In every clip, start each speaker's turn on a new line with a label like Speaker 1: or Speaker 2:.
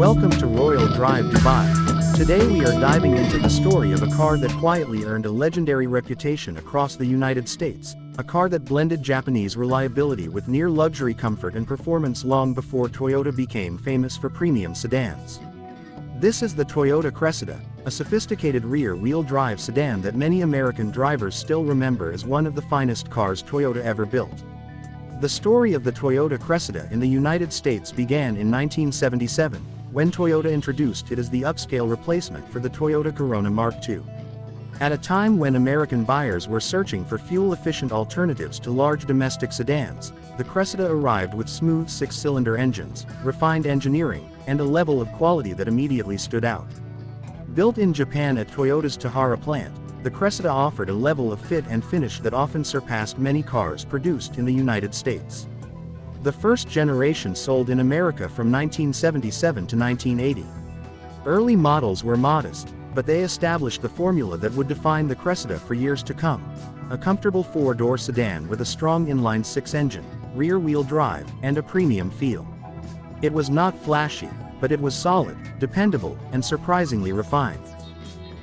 Speaker 1: Welcome to Royal Drive Dubai. Today we are diving into the story of a car that quietly earned a legendary reputation across the United States, a car that blended Japanese reliability with near-luxury comfort and performance long before Toyota became famous for premium sedans. This is the Toyota Cressida, a sophisticated rear-wheel drive sedan that many American drivers still remember as one of the finest cars Toyota ever built. The story of the Toyota Cressida in the United States began in 1977, when Toyota introduced it as the upscale replacement for the Toyota Corona Mark II. At a time when American buyers were searching for fuel-efficient alternatives to large domestic sedans, the Cressida arrived with smooth six-cylinder engines, refined engineering, and a level of quality that immediately stood out. Built in Japan at Toyota's Tahara plant, the Cressida offered a level of fit and finish that often surpassed many cars produced in the United States. The first generation sold in America from 1977 to 1980. Early models were modest, but they established the formula that would define the Cressida for years to come: a comfortable four-door sedan with a strong inline-six engine, rear-wheel drive, and a premium feel. It was not flashy, but it was solid, dependable, and surprisingly refined.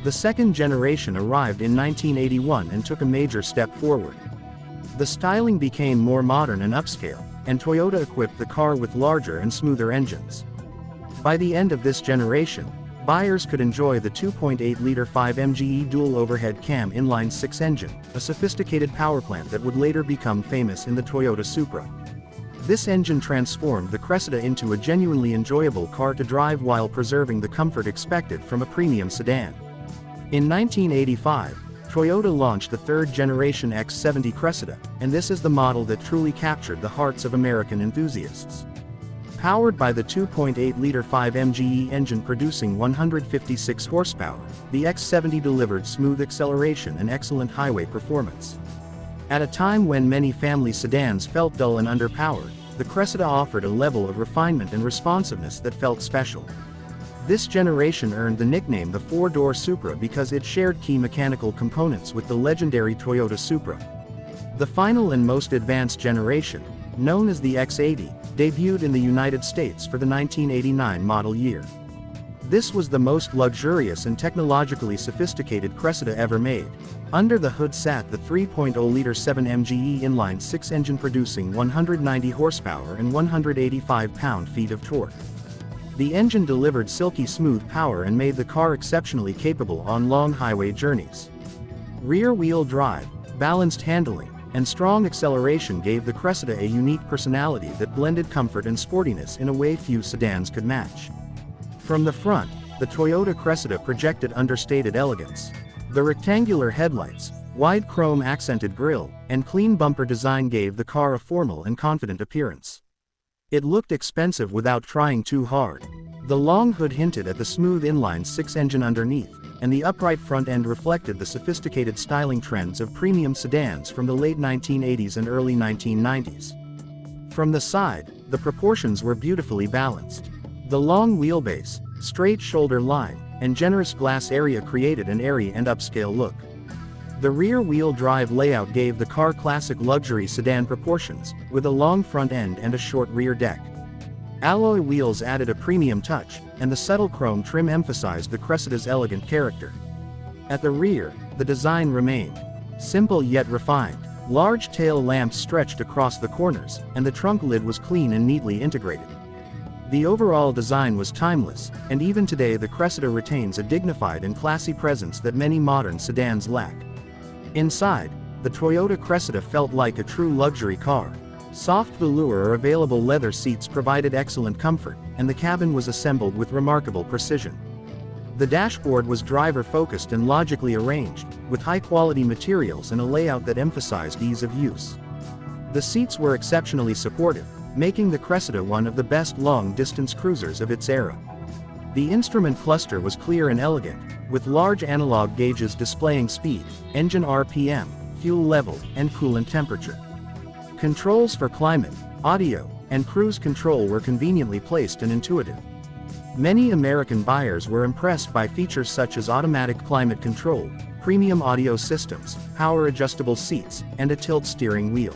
Speaker 1: The second generation arrived in 1981 and took a major step forward. The styling became more modern and upscale, and Toyota equipped the car with larger and smoother engines. By the end of this generation, buyers could enjoy the 2.8-liter 5 MGE dual overhead cam inline-six engine, a sophisticated powerplant that would later become famous in the Toyota Supra. This engine transformed the Cressida into a genuinely enjoyable car to drive while preserving the comfort expected from a premium sedan. In 1985, Toyota launched the third-generation X70 Cressida, and this is the model that truly captured the hearts of American enthusiasts. Powered by the 2.8-liter 5 MGE engine producing 156 horsepower, the X70 delivered smooth acceleration and excellent highway performance. At a time when many family sedans felt dull and underpowered, the Cressida offered a level of refinement and responsiveness that felt special. This generation earned the nickname the four-door Supra because it shared key mechanical components with the legendary Toyota Supra. The final and most advanced generation, known as the X80, debuted in the United States for the 1989 model year. This was the most luxurious and technologically sophisticated Cressida ever made. Under the hood sat the 3.0-liter 7 MGE inline-six engine producing 190 horsepower and 185 pound-feet of torque. The engine delivered silky smooth power and made the car exceptionally capable on long highway journeys. Rear-wheel drive, balanced handling, and strong acceleration gave the Cressida a unique personality that blended comfort and sportiness in a way few sedans could match. From the front, the Toyota Cressida projected understated elegance. The rectangular headlights, wide chrome-accented grille, and clean bumper design gave the car a formal and confident appearance. It looked expensive without trying too hard. The long hood hinted at the smooth inline-six engine underneath, and the upright front end reflected the sophisticated styling trends of premium sedans from the late 1980s and early 1990s. From the side, the proportions were beautifully balanced. The long wheelbase, straight shoulder line, and generous glass area created an airy and upscale look. The rear-wheel drive layout gave the car classic luxury sedan proportions, with a long front end and a short rear deck. Alloy wheels added a premium touch, and the subtle chrome trim emphasized the Cressida's elegant character. At the rear, the design remained simple yet refined. Large tail lamps stretched across the corners, and the trunk lid was clean and neatly integrated. The overall design was timeless, and even today the Cressida retains a dignified and classy presence that many modern sedans lack. Inside, the Toyota Cressida felt like a true luxury car. Soft velour or available leather seats provided excellent comfort, and the cabin was assembled with remarkable precision. The dashboard was driver-focused and logically arranged, with high-quality materials and a layout that emphasized ease of use. The seats were exceptionally supportive, making the Cressida one of the best long-distance cruisers of its era. The instrument cluster was clear and elegant, with large analog gauges displaying speed, engine RPM, fuel level, and coolant temperature. Controls for climate, audio, and cruise control were conveniently placed and intuitive. Many American buyers were impressed by features such as automatic climate control, premium audio systems, power-adjustable seats, and a tilt steering wheel.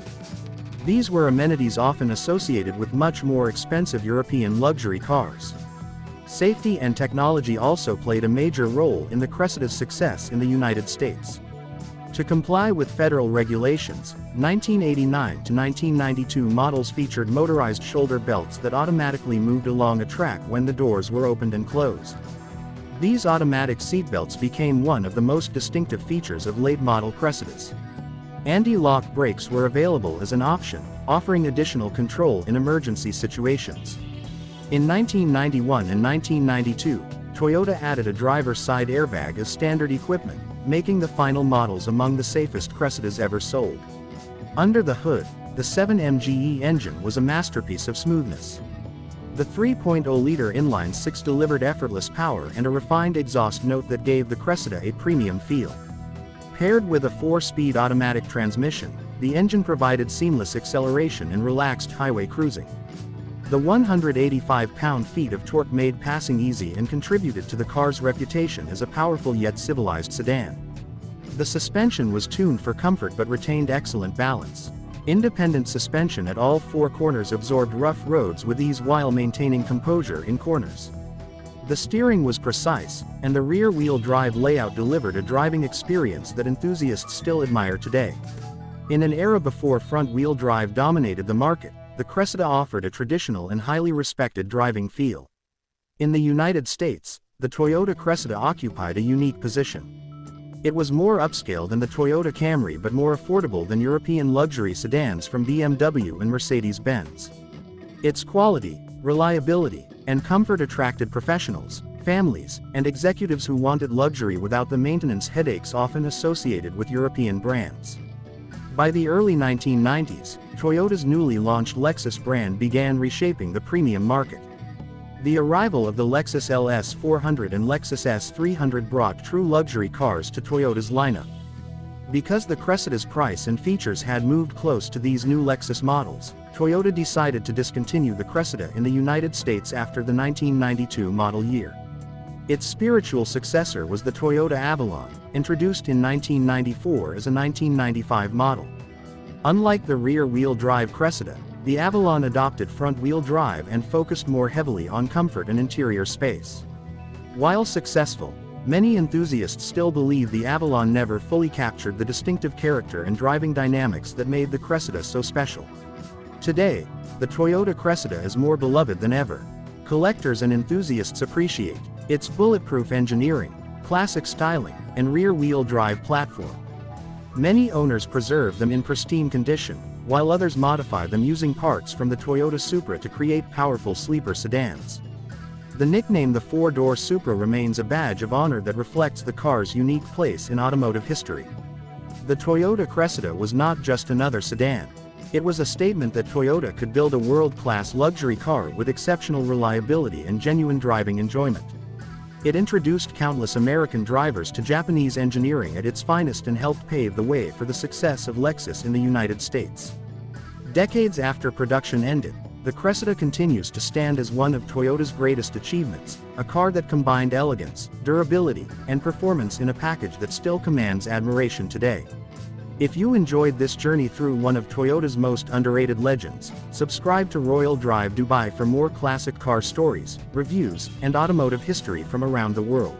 Speaker 1: These were amenities often associated with much more expensive European luxury cars. Safety and technology also played a major role in the Cressida's success in the United States. To comply with federal regulations, 1989 to 1992 models featured motorized shoulder belts that automatically moved along a track when the doors were opened and closed. These automatic seatbelts became one of the most distinctive features of late-model Cressidas. Anti-lock brakes were available as an option, offering additional control in emergency situations. In 1991 and 1992, Toyota added a driver's side airbag as standard equipment, making the final models among the safest Cressidas ever sold. Under the hood, the 7MGE engine was a masterpiece of smoothness. The 3.0-liter inline-six delivered effortless power and a refined exhaust note that gave the Cressida a premium feel. Paired with a 4-speed automatic transmission, the engine provided seamless acceleration and relaxed highway cruising. The 185 pound-feet of torque made passing easy and contributed to the car's reputation as a powerful yet civilized sedan. The suspension was tuned for comfort but retained excellent balance. Independent suspension at all four corners absorbed rough roads with ease while maintaining composure in corners. The steering was precise, and the rear-wheel drive layout delivered a driving experience that enthusiasts still admire today. In an era before front-wheel drive dominated the market, the Cressida offered a traditional and highly respected driving feel. In the United States, the Toyota Cressida occupied a unique position. It was more upscale than the Toyota Camry but more affordable than European luxury sedans from BMW and Mercedes-Benz. Its quality, reliability, and comfort attracted professionals, families, and executives who wanted luxury without the maintenance headaches often associated with European brands. By the early 1990s, Toyota's newly launched Lexus brand began reshaping the premium market. The arrival of the Lexus LS 400 and Lexus S 300 brought true luxury cars to Toyota's lineup. Because the Cressida's price and features had moved close to these new Lexus models, Toyota decided to discontinue the Cressida in the United States after the 1992 model year. Its spiritual successor was the Toyota Avalon, introduced in 1994 as a 1995 model. Unlike the rear-wheel drive Cressida, the Avalon adopted front-wheel drive and focused more heavily on comfort and interior space. While successful, many enthusiasts still believe the Avalon never fully captured the distinctive character and driving dynamics that made the Cressida so special. Today, the Toyota Cressida is more beloved than ever. Collectors and enthusiasts appreciate its bulletproof engineering, classic styling, and rear-wheel drive platform. Many owners preserve them in pristine condition, while others modify them using parts from the Toyota Supra to create powerful sleeper sedans. The nickname the four-door Supra remains a badge of honor that reflects the car's unique place in automotive history. The Toyota Cressida was not just another sedan. It was a statement that Toyota could build a world-class luxury car with exceptional reliability and genuine driving enjoyment. It introduced countless American drivers to Japanese engineering at its finest and helped pave the way for the success of Lexus in the United States. Decades after production ended, the Cressida continues to stand as one of Toyota's greatest achievements, a car that combined elegance, durability, and performance in a package that still commands admiration today. If you enjoyed this journey through one of Toyota's most underrated legends, subscribe to Royal Drive Dubai for more classic car stories, reviews, and automotive history from around the world.